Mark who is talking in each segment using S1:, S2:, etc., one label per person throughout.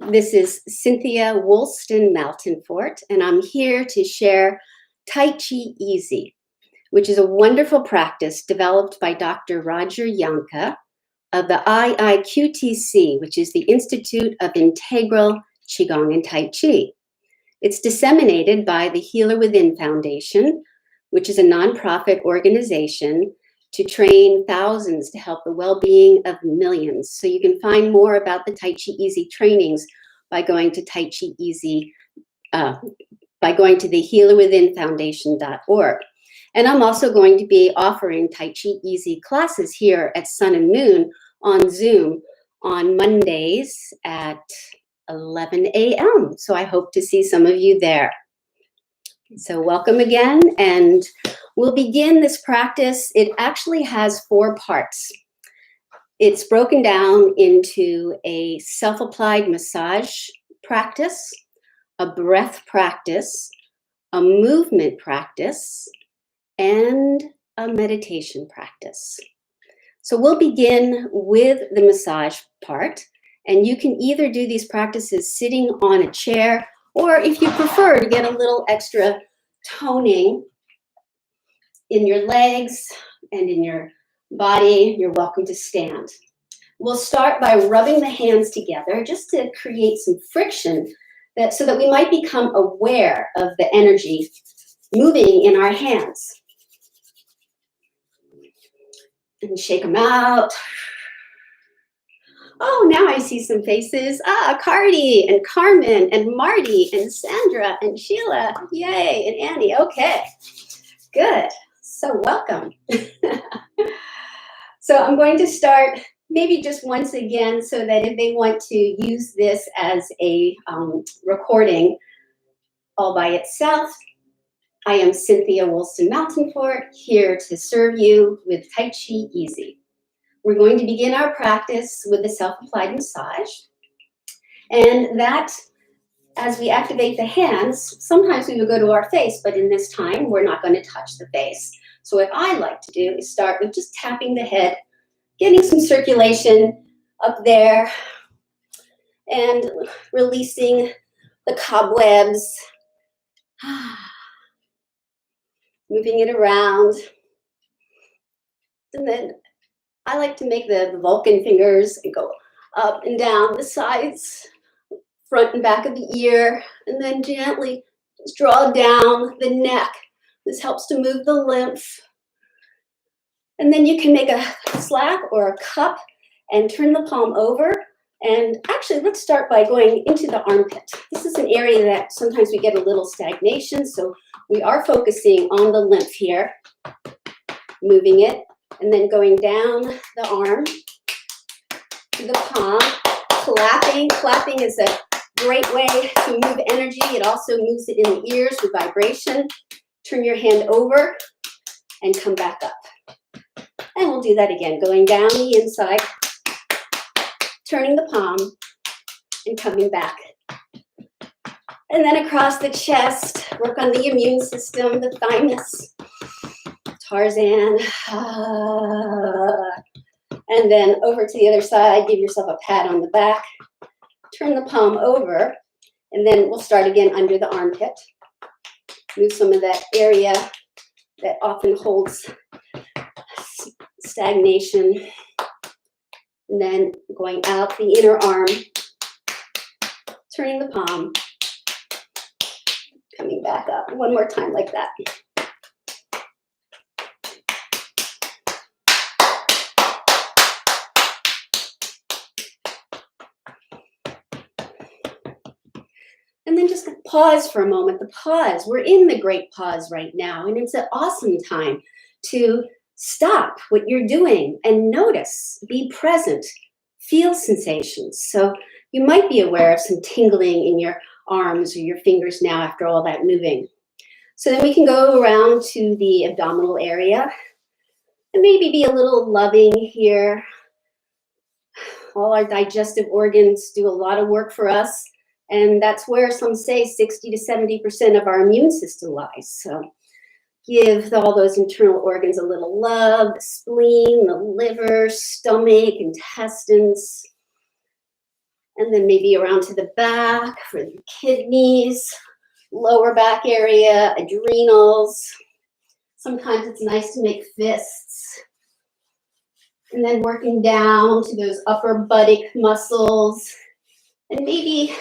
S1: This is Cynthia Maltenfort, and I'm here to share Tai Chi Easy, which is a wonderful practice developed by Dr. Roger Yanka of the IIQTC, which is the Institute of Integral Qigong and Tai Chi. It's disseminated by the Healer Within Foundation, which is a nonprofit organization to train thousands to help the well-being of millions. So you can find more about the Tai Chi Easy trainings by going to Tai Chi Easy, by going to the healerwithinfoundation.org. And I'm also going to be offering Tai Chi Easy classes here at Sun and Moon on Zoom on Mondays at 11 a.m. So I hope to see some of you there. So welcome again, and we'll begin this practice. It actually has 4 parts. It's broken down into a self-applied massage practice, a breath practice, a movement practice, and a meditation practice. So we'll begin with the massage part, and you can either do these practices sitting on a chair, or if you prefer to get a little extra toning in your legs and in your body, you're welcome to stand. We'll start by rubbing the hands together just to create some friction so that we might become aware of the energy moving in our hands. And shake them out. Oh, now I see some faces. Cardi and Carmen and Marty and Sandra and Sheila. Yay, and Annie. Okay, good. So welcome. So I'm going to start maybe just once again so that if they want to use this as a recording all by itself, I am Cynthia Maltenfort, here to serve you with Tai Chi Easy. We're going to begin our practice with the self-applied massage. And that, as we activate the hands, sometimes we will go to our face, but in this time, we're not going to touch the face. So what I like to do is start with just tapping the head, getting some circulation up there, and releasing the cobwebs, moving it around. And then I like to make the Vulcan fingers and go up and down the sides, front and back of the ear, and then gently just draw down the neck. This helps to move the lymph. And then you can make a slap or a cup and turn the palm over. And actually, let's start by going into the armpit. This is an area that sometimes we get a little stagnation, so we are focusing on the lymph here, moving it. And then going down the arm to the palm, clapping. Clapping is a great way to move energy. It also moves it in the ears with vibration. Turn your hand over and come back up. And we'll do that again, going down the inside, turning the palm and coming back. And then across the chest, work on the immune system, the thymus. Tarzan, and then over to the other side, give yourself a pat on the back, turn the palm over, and then we'll start again under the armpit. Move some of that area that often holds stagnation, and then going out the inner arm, turning the palm, coming back up. One more time like that. And then just pause for a moment, the pause. We're in the great pause right now, and it's an awesome time to stop what you're doing and notice, be present, feel sensations. So you might be aware of some tingling in your arms or your fingers now after all that moving. So then we can go around to the abdominal area and maybe be a little loving here. All our digestive organs do a lot of work for us. And that's where some say 60 to 70% of our immune system lies. So give all those internal organs a little love, the spleen, the liver, stomach, intestines. And then maybe around to the back for the kidneys, lower back area, adrenals. Sometimes it's nice to make fists. And then working down to those upper buttock muscles. And maybe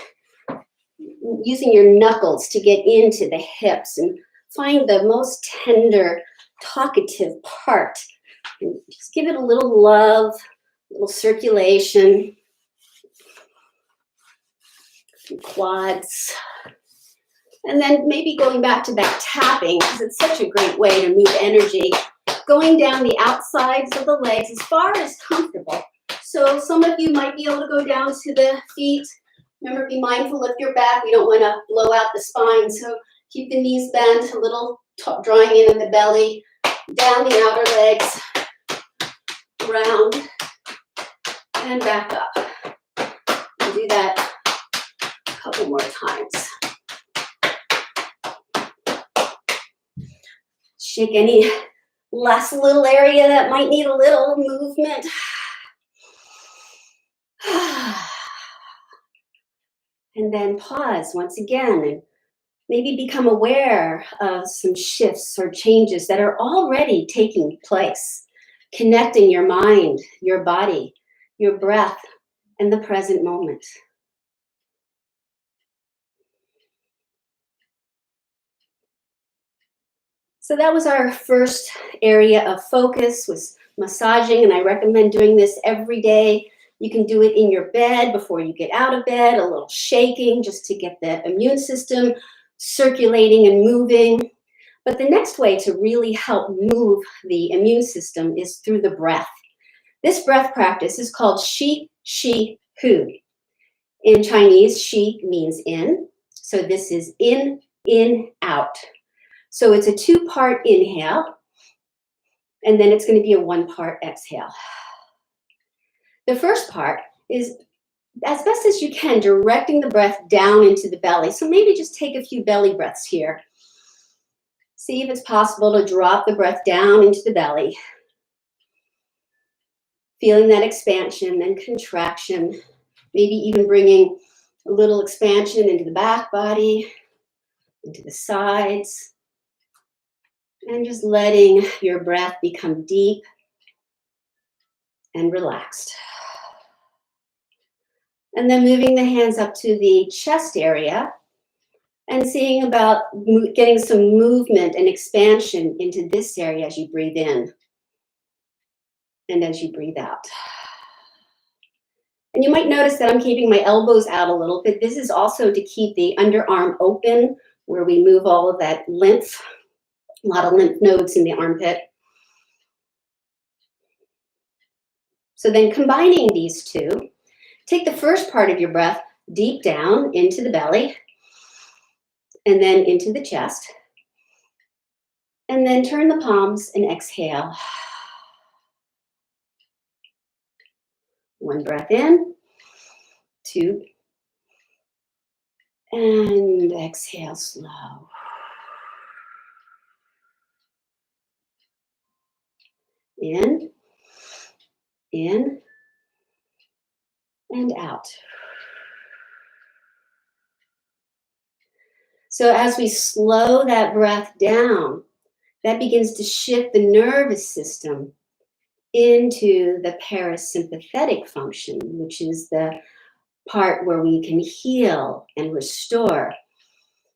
S1: using your knuckles to get into the hips and find the most tender, talkative part. And just give it a little love, a little circulation. Quads. And then maybe going back to that tapping, because it's such a great way to move energy. Going down the outsides of the legs as far as comfortable. So some of you might be able to go down to the feet. Remember, be mindful of your back. We don't want to blow out the spine. So keep the knees bent, a little drawing in the belly, down the outer legs, round, and back up. We'll do that a couple more times. Shake any last little area that might need a little movement. And then pause once again and maybe become aware of some shifts or changes that are already taking place, connecting your mind, your body, your breath, and the present moment. So that was our first area of focus, was massaging, and I recommend doing this every day. You can do it in your bed before you get out of bed, a little shaking just to get the immune system circulating and moving. But the next way to really help move the immune system is through the breath. This breath practice is called Shi, Shi, Hu. In Chinese, Shi means in. So this is in, out. So it's a 2-part inhale, and then it's going to be a 1-part exhale. The first part is, as best as you can, directing the breath down into the belly. So maybe just take a few belly breaths here. See if it's possible to drop the breath down into the belly. Feeling that expansion and contraction, maybe even bringing a little expansion into the back body, into the sides, and just letting your breath become deep and relaxed. And then moving the hands up to the chest area and seeing about getting some movement and expansion into this area as you breathe in and as you breathe out. And you might notice that I'm keeping my elbows out a little bit. This is also to keep the underarm open, where we move all of that lymph, a lot of lymph nodes in the armpit. So then combining these two, take the first part of your breath deep down into the belly and then into the chest. And then turn the palms and exhale. 1 breath in, 2, and exhale slow. In, and out. So as we slow that breath down, that begins to shift the nervous system into the parasympathetic function, which is the part where we can heal and restore.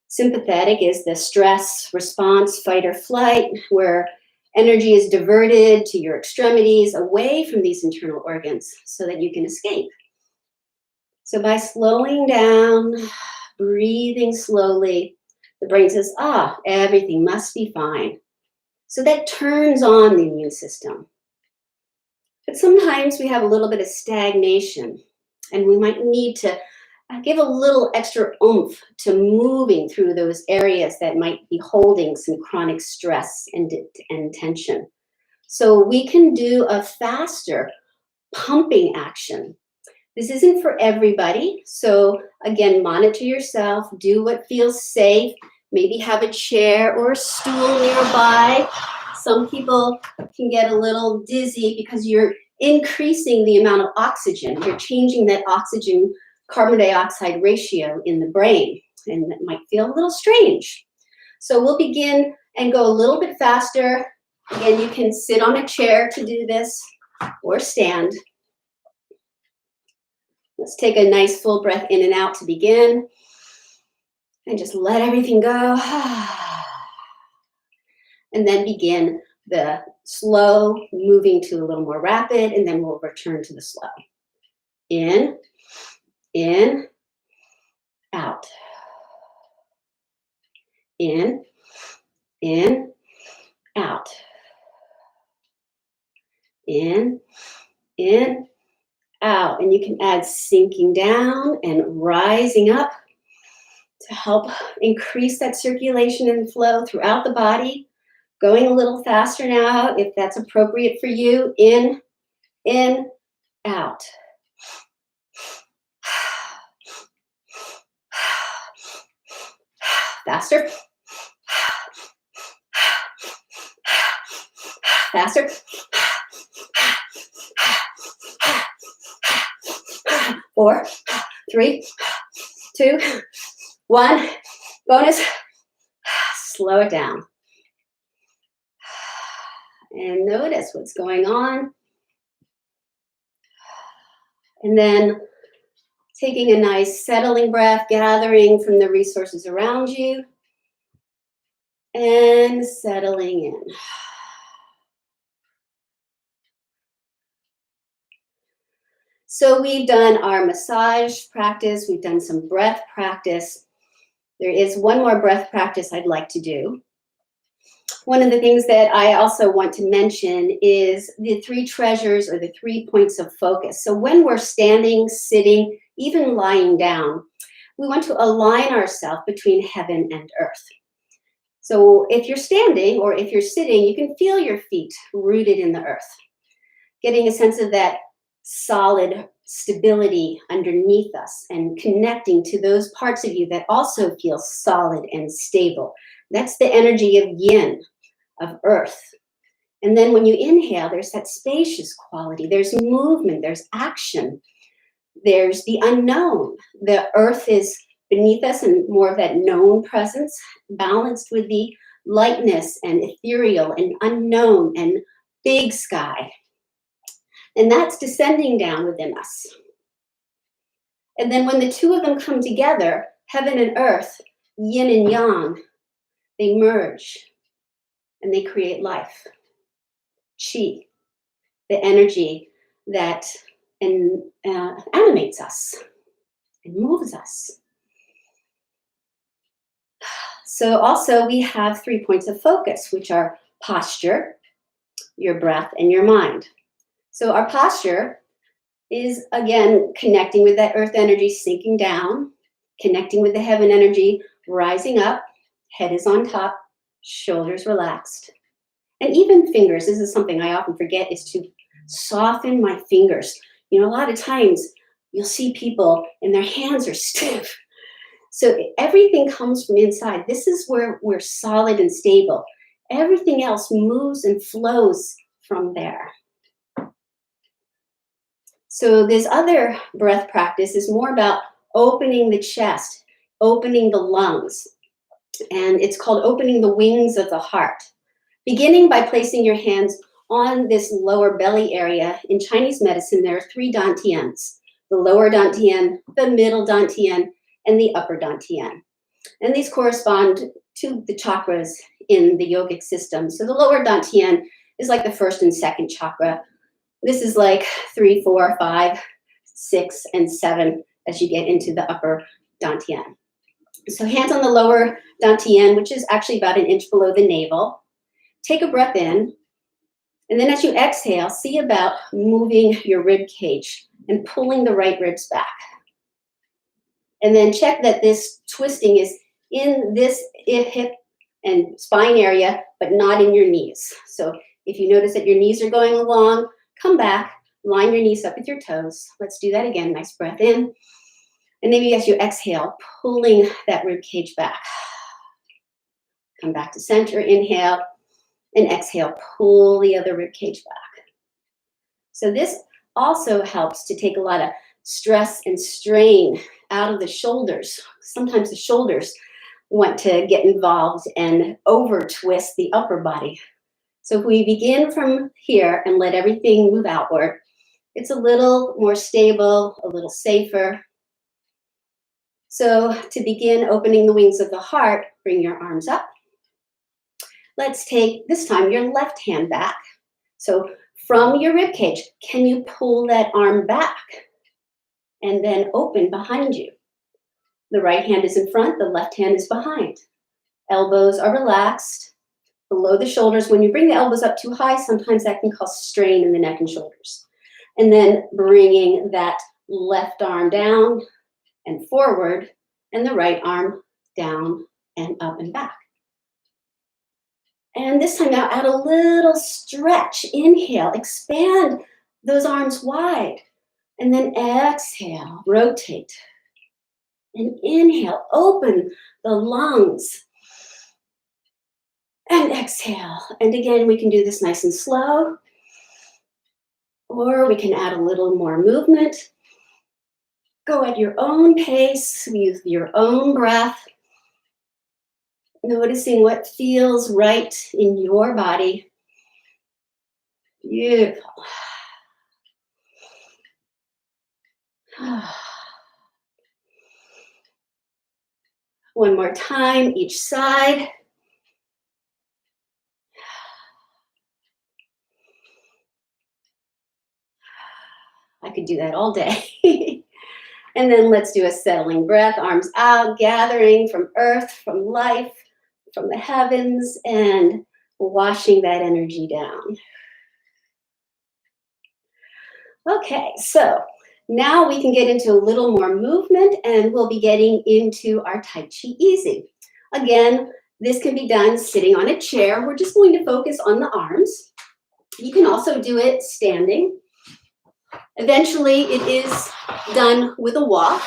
S1: Sympathetic is the stress response, fight or flight, where energy is diverted to your extremities, away from these internal organs so that you can escape. So by slowing down, breathing slowly, the brain says, everything must be fine. So that turns on the immune system. But sometimes we have a little bit of stagnation, and we might need to give a little extra oomph to moving through those areas that might be holding some chronic stress and tension. So we can do a faster pumping action. This isn't for everybody. So again, monitor yourself, do what feels safe. Maybe have a chair or a stool nearby. Some people can get a little dizzy because you're increasing the amount of oxygen. You're changing that oxygen carbon dioxide ratio in the brain, and that might feel a little strange. So we'll begin and go a little bit faster. Again, you can sit on a chair to do this or stand. Let's take a nice full breath in and out to begin. And just let everything go. And then begin the slow, moving to a little more rapid, and then we'll return to the slow. In, out. In, out. In, out. And you can add sinking down and rising up to help increase that circulation and flow throughout the body. Going a little faster now, if that's appropriate for you. In, out. Faster. Faster. 4, 3, 2, 1. Bonus. Slow it down. And notice what's going on. And then taking a nice settling breath, gathering from the resources around you, and settling in. So we've done our massage practice, we've done some breath practice. There is one more breath practice I'd like to do. One of the things that I also want to mention is the 3 treasures or the 3 points of focus. So when we're standing, sitting, even lying down, we want to align ourselves between heaven and earth. So if you're standing or if you're sitting, you can feel your feet rooted in the earth, getting a sense of that solid stability underneath us and connecting to those parts of you that also feel solid and stable. That's the energy of yin, of earth. And then when you inhale, there's that spacious quality. There's movement, there's action, there's the unknown. The earth is beneath us and more of that known presence, balanced with the lightness and ethereal and unknown and big sky. And that's descending down within us. And then when the 2 of them come together, heaven and earth, yin and yang, they merge and they create life. Qi, the energy that animates us and moves us. So also we have 3 points of focus, which are posture, your breath, and your mind. So our posture is, again, connecting with that earth energy, sinking down, connecting with the heaven energy, rising up, head is on top, shoulders relaxed. And even fingers, this is something I often forget, is to soften my fingers. You know, a lot of times you'll see people and their hands are stiff. So everything comes from inside. This is where we're solid and stable. Everything else moves and flows from there. So this other breath practice is more about opening the chest, opening the lungs, and it's called opening the wings of the heart. Beginning by placing your hands on this lower belly area. In Chinese medicine, there are 3 dantians, the lower dantian, the middle dantian, and the upper dantian. And these correspond to the chakras in the yogic system. So the lower dantian is like the 1st and 2nd chakra. This is like 3, 4, 5, 6, and 7 as you get into the upper dantian. So hands on the lower dantian, which is actually about an inch below the navel. Take a breath in, and then as you exhale, see about moving your rib cage and pulling the right ribs back. And then check that this twisting is in this hip and spine area, but not in your knees. So if you notice that your knees are going along, come back, line your knees up with your toes. Let's do that again. Nice breath in. And maybe as you exhale, pulling that rib cage back. Come back to center, inhale, and exhale, pull the other rib cage back. So this also helps to take a lot of stress and strain out of the shoulders. Sometimes the shoulders want to get involved and over twist the upper body. So if we begin from here and let everything move outward, it's a little more stable, a little safer. So to begin opening the wings of the heart, bring your arms up. Let's take, this time, your left hand back. So from your rib cage, can you pull that arm back and then open behind you? The right hand is in front, the left hand is behind. Elbows are relaxed below the shoulders. When you bring the elbows up too high, sometimes that can cause strain in the neck and shoulders. And then bringing that left arm down and forward, and the right arm down and up and back. And this time now, add a little stretch. Inhale, expand those arms wide. And then exhale, rotate. And inhale, open the lungs. And exhale. And again, we can do this nice and slow. Or we can add a little more movement. Go at your own pace with your own breath. Noticing what feels right in your body. Beautiful. One more time, each side. I could do that all day. And then let's do a settling breath, arms out, gathering from earth, from life, from the heavens, and washing that energy down. Okay, so now we can get into a little more movement, and we'll be getting into our Tai Chi Easy. Again, this can be done sitting on a chair. We're just going to focus on the arms. You can also do it standing. Eventually, it is done with a walk,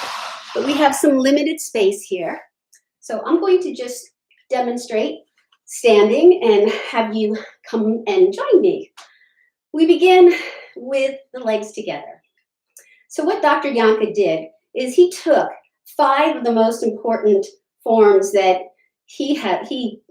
S1: but we have some limited space here. So I'm going to just demonstrate standing and have you come and join me. We begin with the legs together. So what Dr. Janka did is he took 5 of the most important forms that he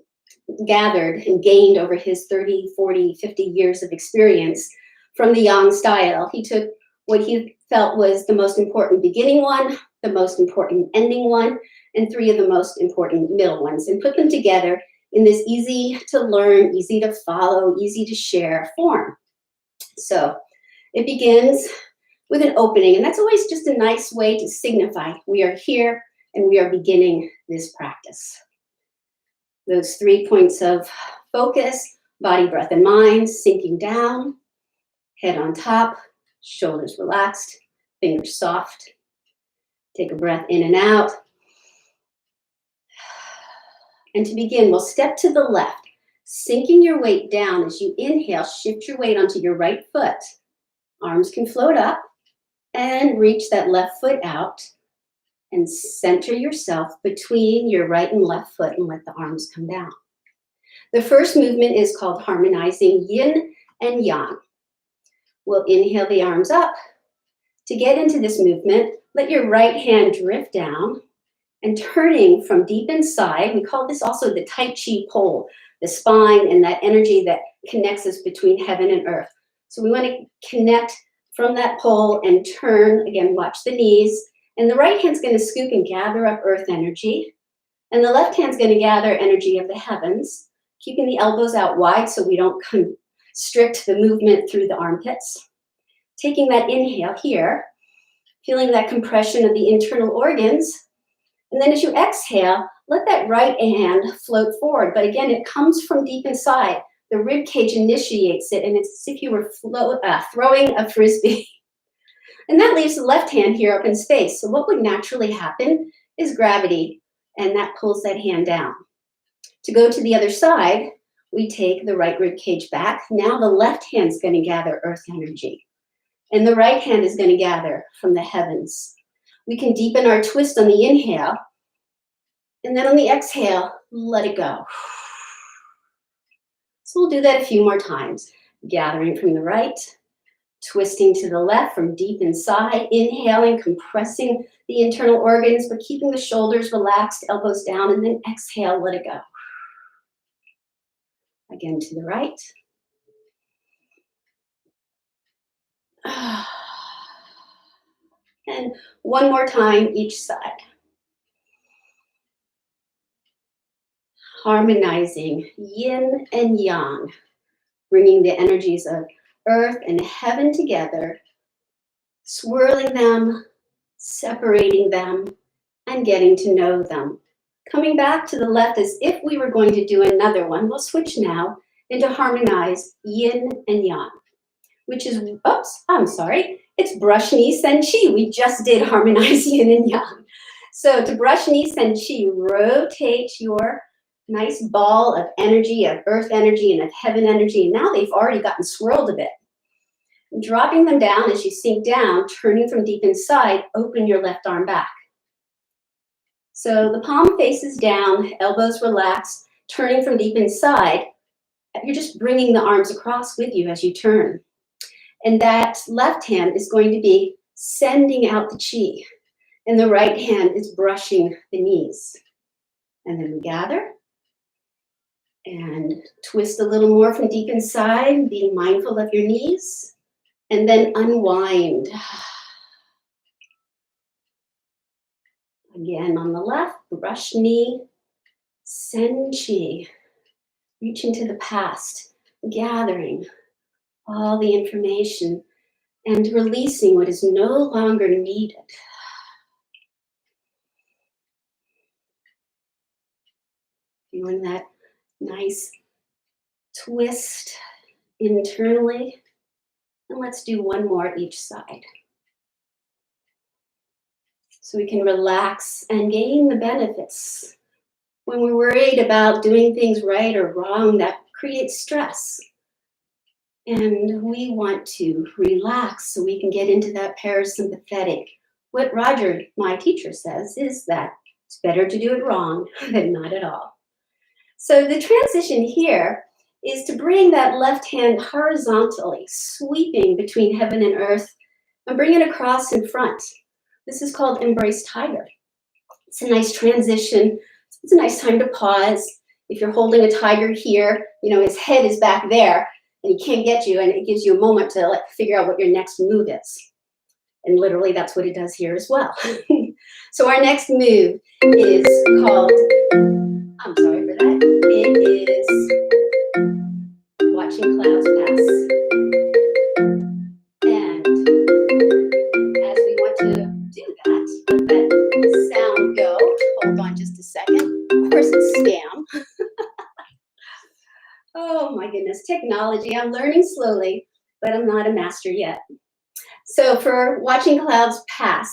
S1: gathered and gained over his 30, 40, 50 years of experience from the Yang style. He took what he felt was the most important beginning one, the most important ending one, and 3 of the most important middle ones, and put them together in this easy to learn, easy to follow, easy to share form. So it begins with an opening, and that's always just a nice way to signify we are here and we are beginning this practice. Those 3 points of focus, body, breath, and mind, sinking down, head on top, shoulders relaxed, fingers soft. Take a breath in and out. And to begin, we'll step to the left, sinking your weight down as you inhale, shift your weight onto your right foot. Arms can float up and reach that left foot out and center yourself between your right and left foot and let the arms come down. The first movement is called harmonizing yin and yang. We'll inhale the arms up. To get into this movement, let your right hand drift down and turning from deep inside, we call this also the Tai Chi pole, the spine and that energy that connects us between heaven and earth. So we want to connect from that pole and turn, again, watch the knees. And the right hand's going to scoop and gather up earth energy. And the left hand's going to gather energy of the heavens, keeping the elbows out wide so we don't constrict the movement through the armpits. Taking that inhale here, feeling that compression of the internal organs. And then as you exhale, let that right hand float forward. But again, it comes from deep inside. The rib cage initiates it, and it's as if you were throwing a frisbee. And that leaves the left hand here up in space. So what would naturally happen is gravity, and that pulls that hand down. To go to the other side, we take the right rib cage back. Now the left hand's going to gather earth energy, and the right hand is going to gather from the heavens. We can deepen our twist on the inhale, and then on the exhale, let it go. So we'll do that a few more times. Gathering from the right, Twisting to the left from deep inside, inhaling, compressing the internal organs, but keeping the shoulders relaxed, elbows down, and then exhale, let it go. Again to the right. And one more time each side. Harmonizing yin and yang, bringing the energies of earth and heaven together, swirling them, separating them, and getting to know them. Coming back to the left as if we were going to do another one. We'll switch now into harmonize yin and yang, which is, oops, I'm sorry, it's brush knee sen chi. We just did harmonize yin and yang. So to brush knee sen chi, rotate your nice ball of energy, of earth energy and of heaven energy. And now they've already gotten swirled a bit. Dropping them down as you sink down, turning from deep inside, open your left arm back. So the palm faces down, elbows relaxed, turning from deep inside. You're just bringing the arms across with you as you turn. And that left hand is going to be sending out the chi. And the right hand is brushing the knees. And then we gather and twist a little more from deep inside, being mindful of your knees. And then unwind. Again, on the left, brush knee, sen chi, reaching to the past, gathering all the information and releasing what is no longer needed. Feeling that nice twist internally. And let's do one more each side. So we can relax and gain the benefits. When we're worried about doing things right or wrong, that creates stress. And we want to relax so we can get into that parasympathetic. What Roger, my teacher, says is that it's better to do it wrong than not at all. So the transition here is to bring that left hand horizontally, sweeping between heaven and earth, and bring it across in front. This is called Embrace Tiger. It's a nice transition. It's a nice time to pause. If you're holding a tiger here, you know, his head is back there and he can't get you, and it gives you a moment to like figure out what your next move is. And literally that's what it does here as well. So our next move is called, I'm sorry for that, it is Watching Clouds Pass. Let that sound go. Hold on just a second. Of course, it's scam. Oh my goodness, technology. I'm learning slowly, but I'm not a master yet. So for Watching Clouds Pass,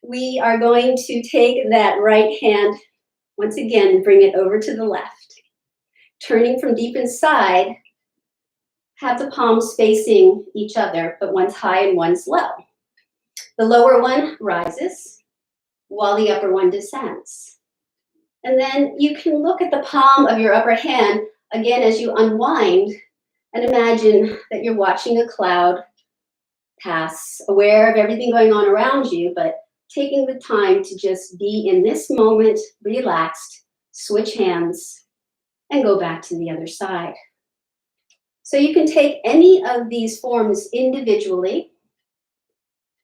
S1: we are going to take that right hand, once again, bring it over to the left. Turning from deep inside, have the palms facing each other, but one's high and one's low. The lower one rises, while the upper one descends. And then you can look at the palm of your upper hand, again, as you unwind, and imagine that you're watching a cloud pass, aware of everything going on around you, but taking the time to just be in this moment, relaxed, switch hands, and go back to the other side. So you can take any of these forms individually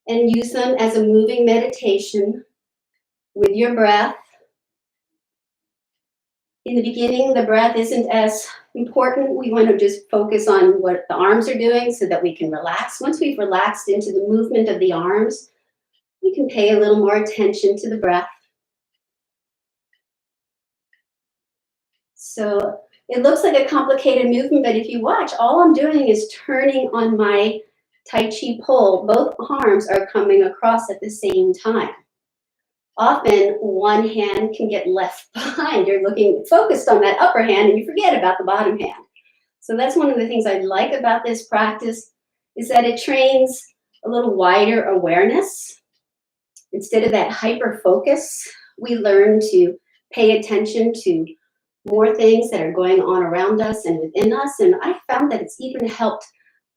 S1: and use them as a moving meditation with your breath. In the beginning, the breath isn't as important. We want to just focus on what the arms are doing so that we can relax. Once we've relaxed into the movement of the arms, we can pay a little more attention to the breath. So it looks like a complicated movement, but if you watch, all I'm doing is turning on my Tai Chi pole. Both arms are coming across at the same time. Often one hand can get left behind. You're looking focused on that upper hand and you forget about the bottom hand. So that's one of the things I like about this practice, is that it trains a little wider awareness. Instead of that hyper focus, we learn to pay attention to more things that are going on around us and within us. And I found that it's even helped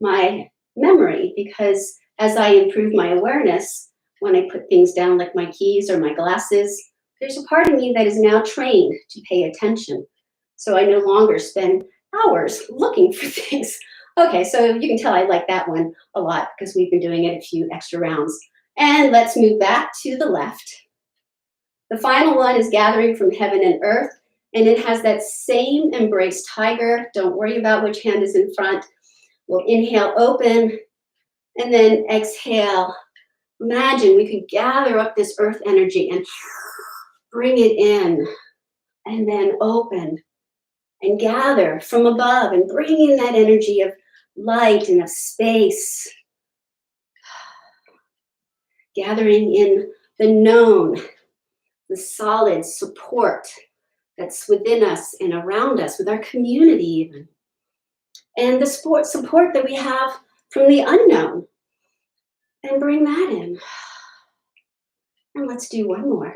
S1: my memory, because as I improve my awareness, when I put things down like my keys or my glasses, there's a part of me that is now trained to pay attention. So I no longer spend hours looking for things. Okay, so you can tell I like that one a lot because we've been doing it a few extra rounds. And let's move back to the left. The final one is gathering from heaven and earth, and it has that same embrace tiger. Don't worry about which hand is in front. We'll inhale, open, and then exhale. Imagine we could gather up this earth energy and bring it in, and then open and gather from above and bring in that energy of light and of space. Gathering in the known, the solid support that's within us and around us, with our community even. And the support that we have from the unknown. And bring that in. And let's do one more.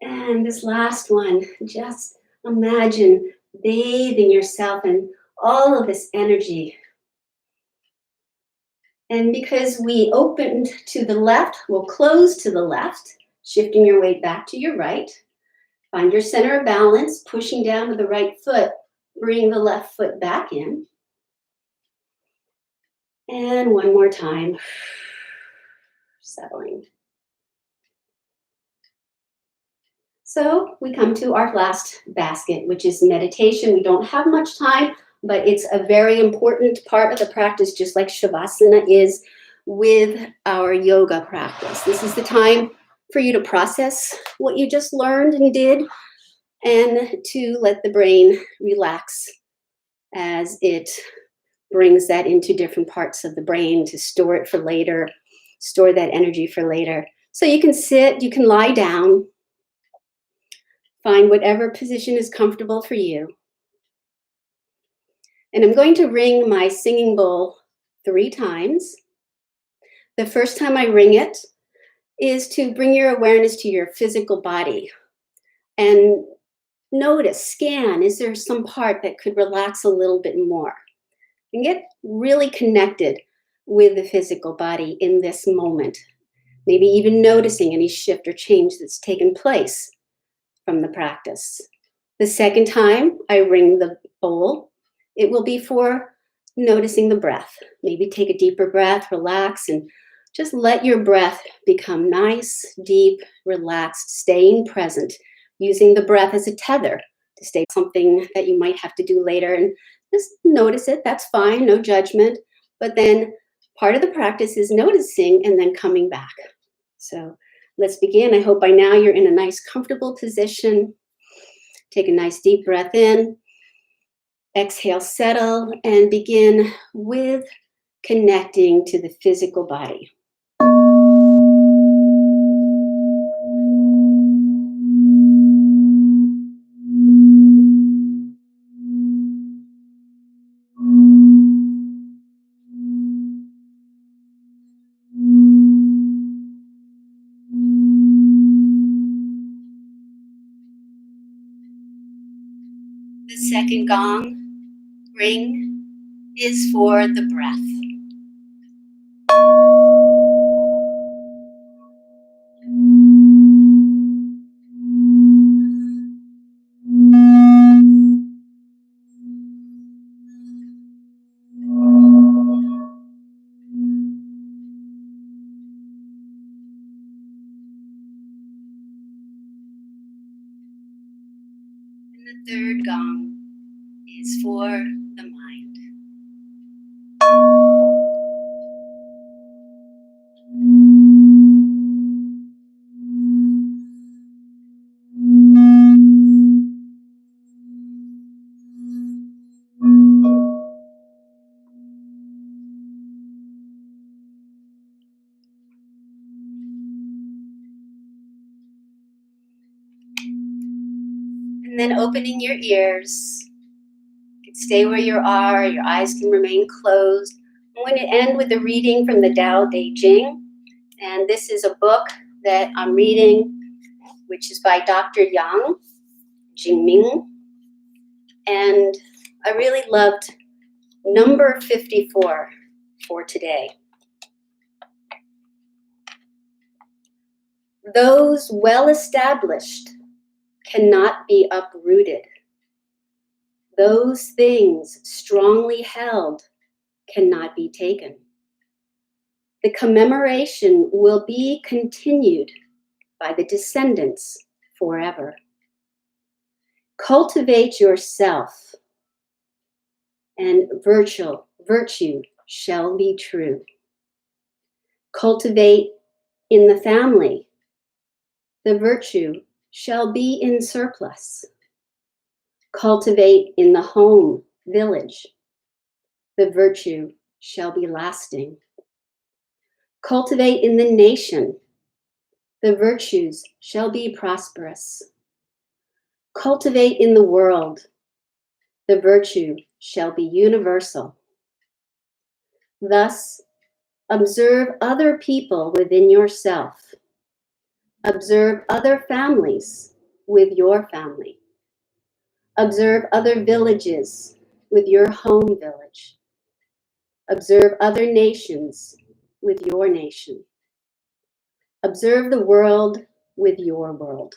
S1: And this last one, just imagine bathing yourself in all of this energy. And because we opened to the left, we'll close to the left, shifting your weight back to your right. Find your center of balance, pushing down with the right foot, bring the left foot back in. And one more time, settling. So we come to our last basket, which is meditation. We don't have much time, but it's a very important part of the practice, just like Shavasana is with our yoga practice. This is the time for you to process what you just learned and did, and to let the brain relax as it brings that into different parts of the brain to store it for later, store that energy for later. So you can sit, you can lie down, find whatever position is comfortable for you. And I'm going to ring my singing bowl 3 times. The first time I ring it is to bring your awareness to your physical body and notice, scan, is there some part that could relax a little bit more? And get really connected with the physical body in this moment. Maybe even noticing any shift or change that's taken place from the practice. The second time I ring the bowl, it will be for noticing the breath. Maybe take a deeper breath, relax, and just let your breath become nice, deep, relaxed, staying present, using the breath as a tether to stay something that you might have to do later. And just notice it, that's fine, no judgment. But then part of the practice is noticing and then coming back. So let's begin. I hope by now you're in a nice, comfortable position. Take a nice deep breath in. Exhale, settle, and begin with connecting to the physical body. The second gong ring is for the breath. And the third gong is for the mind. And then opening your ears. You can stay where you are, your eyes can remain closed. I'm going to end with a reading from the Tao Te Ching. And this is a book that I'm reading, which is by Dr. Yang Jingming. And I really loved number 54 for today. Those well-established cannot be uprooted. Those things strongly held cannot be taken. The commemoration will be continued by the descendants forever. Cultivate yourself, and virtue shall be true. Cultivate in the family, the virtue shall be in surplus. Cultivate in the home, village, the virtue shall be lasting. Cultivate in the nation, the virtues shall be prosperous. Cultivate in the world, the virtue shall be universal. Thus, observe other people within yourself. Observe other families with your family. Observe other villages with your home village. Observe other nations with your nation. Observe the world with your world.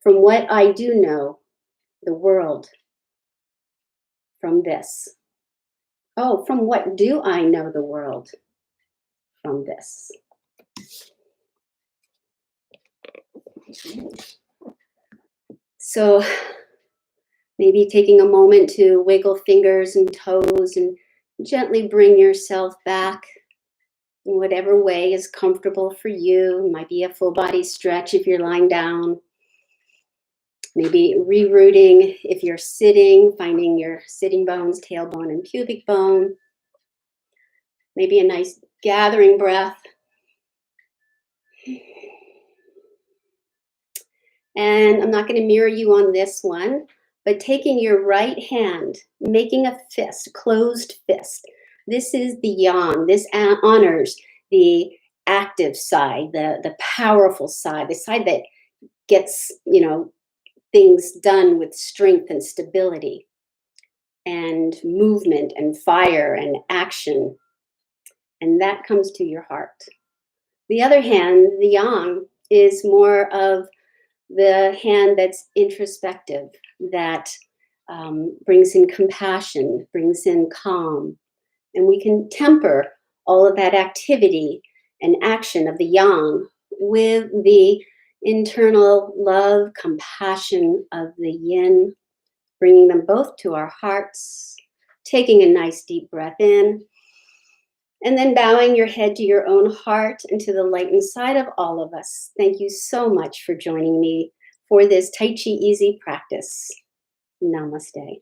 S1: From what I do know, the world from this. Oh, from what do I know the world? From this. So maybe taking a moment to wiggle fingers and toes and gently bring yourself back in whatever way is comfortable for you. It might be a full body stretch if you're lying down. Maybe rerouting if you're sitting, finding your sitting bones, tailbone, and pubic bone. Maybe a nice gathering breath. And I'm not going to mirror you on this one, but taking your right hand, making a fist, closed fist. This is the yang. This honors the active side, the powerful side, the side that gets, things done with strength and stability and movement and fire and action. And that comes to your heart. The other hand, the yang, is more of the hand that's introspective, that brings in compassion, brings in calm. And we can temper all of that activity and action of the yang with the internal love, compassion of the yin, bringing them both to our hearts, taking a nice deep breath in, and then bowing your head to your own heart and to the light inside of all of us. Thank you so much for joining me for this Tai Chi Easy practice. Namaste.